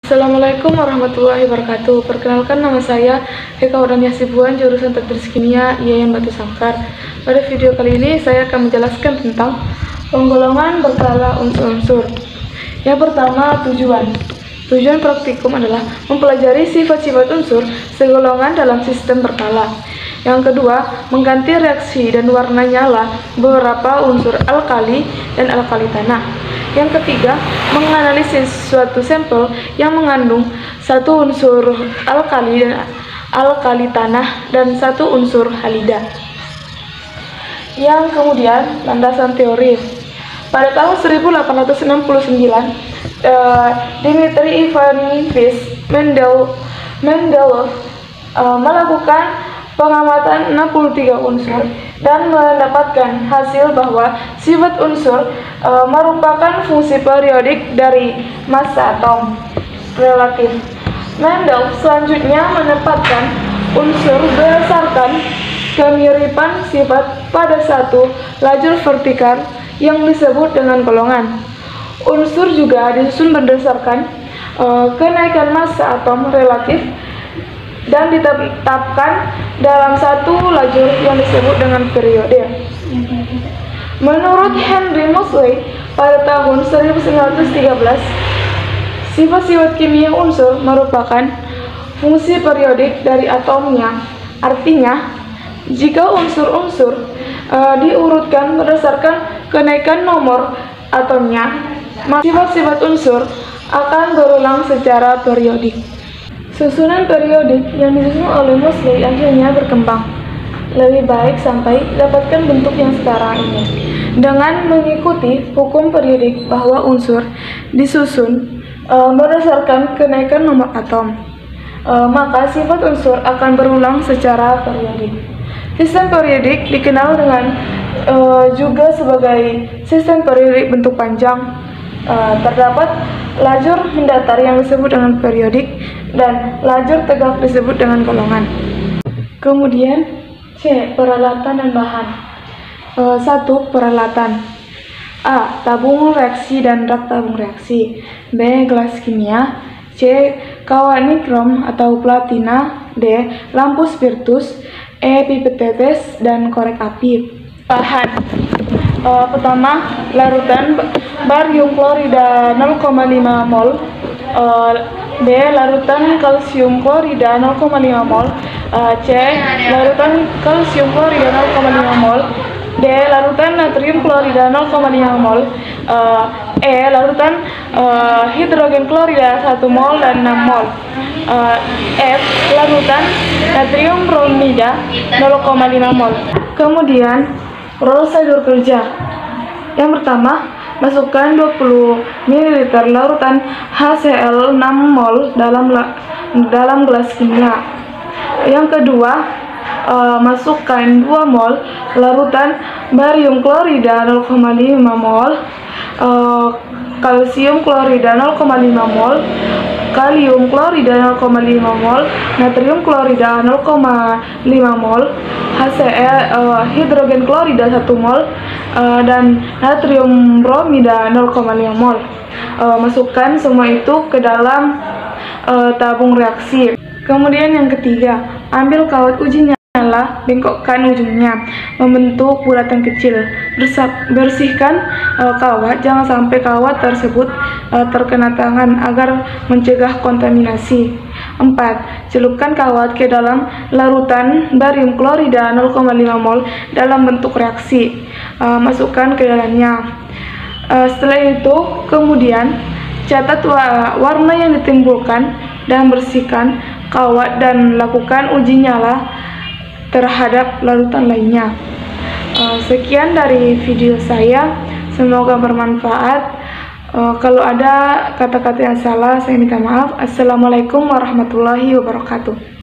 Assalamualaikum warahmatullahi wabarakatuh. Perkenalkan, nama saya Eka Wadani Hasibuan, jurusan Teknik Kimia IAIN Batu Sangkar. Pada video kali ini saya akan menjelaskan tentang penggolongan berkala unsur-unsur. Yang pertama, tujuan. Tujuan praktikum adalah mempelajari sifat-sifat unsur segolongan dalam sistem berkala. Yang kedua, mengganti reaksi dan warna nyala beberapa unsur alkali dan alkali tanah. Yang ketiga, menganalisis suatu sampel yang mengandung satu unsur alkali dan alkali tanah dan satu unsur halida. Yang kemudian, landasan teori. Pada tahun 1869, Dmitri Ivanovich Mendeleev melakukan pengamatan 63 unsur dan mendapatkan hasil bahwa sifat unsur merupakan fungsi periodik dari massa atom relatif. Mendel selanjutnya menempatkan unsur berdasarkan kemiripan sifat pada satu lajur vertikal yang disebut dengan golongan. Unsur juga disusun berdasarkan kenaikan massa atom relatif dan ditetapkan dalam satu lajur yang disebut dengan periode. Menurut Henry Moseley, pada tahun 1913, sifat-sifat kimia unsur merupakan fungsi periodik dari atomnya. Artinya, jika unsur-unsur diurutkan berdasarkan kenaikan nomor atomnya, maka sifat-sifat unsur akan berulang secara periodik. Susunan periodik yang disusun oleh Moseley akhirnya berkembang lebih baik sampai dapatkan bentuk yang sekarang ini. Dengan mengikuti hukum periodik bahwa unsur disusun berdasarkan kenaikan nomor atom, maka sifat unsur akan berulang secara periodik. Sistem periodik dikenal dengan juga sebagai sistem periodik bentuk panjang. Terdapat lajur mendatar yang disebut dengan periodik dan lajur tegak disebut dengan golongan. Kemudian C. Peralatan dan bahan. 1. Peralatan. A. Tabung reaksi dan rak tabung reaksi. B. Gelas kimia. C. Kawat nikrom atau platina. D. Lampu spiritus. E. Pipet tetes dan korek api. Bahan. Pertama, larutan barium klorida 0,5 mol. B. Larutan kalsium klorida 0,5 mol. C. Larutan kalsium klorida 0,5 mol. D. Larutan natrium klorida 0,5 mol. E. Larutan hidrogen klorida 1 mol dan 6 mol. F. Larutan natrium bromida 0,5 mol. Kemudian prosedur kerja. Yang pertama, masukkan 20 ml larutan HCl 6 mol dalam gelas kimia. Yang kedua, masukkan 2 mol larutan barium klorida 0,5 mol, kalsium klorida 0,5 mol, kalium klorida 0,5 mol, natrium klorida 0,5 mol, HCl hidrogen klorida 1 mol, dan natrium bromida 0,5 mol. Masukkan semua itu ke dalam tabung reaksi. Kemudian yang ketiga, ambil kawat uji nyala, bengkokkan ujungnya membentuk bulatan kecil. Bersihkan kawat, jangan sampai kawat tersebut terkena tangan agar mencegah kontaminasi. 4. Celupkan kawat ke dalam larutan barium klorida 0,5 mol dalam bentuk reaksi. Masukkan ke dalamnya. Setelah itu, kemudian catat warna yang ditimbulkan dan bersihkan kawat dan lakukan uji nyala terhadap larutan lainnya. Sekian dari video saya, semoga bermanfaat. Kalau ada kata-kata yang salah, saya minta maaf. Assalamualaikum warahmatullahi wabarakatuh.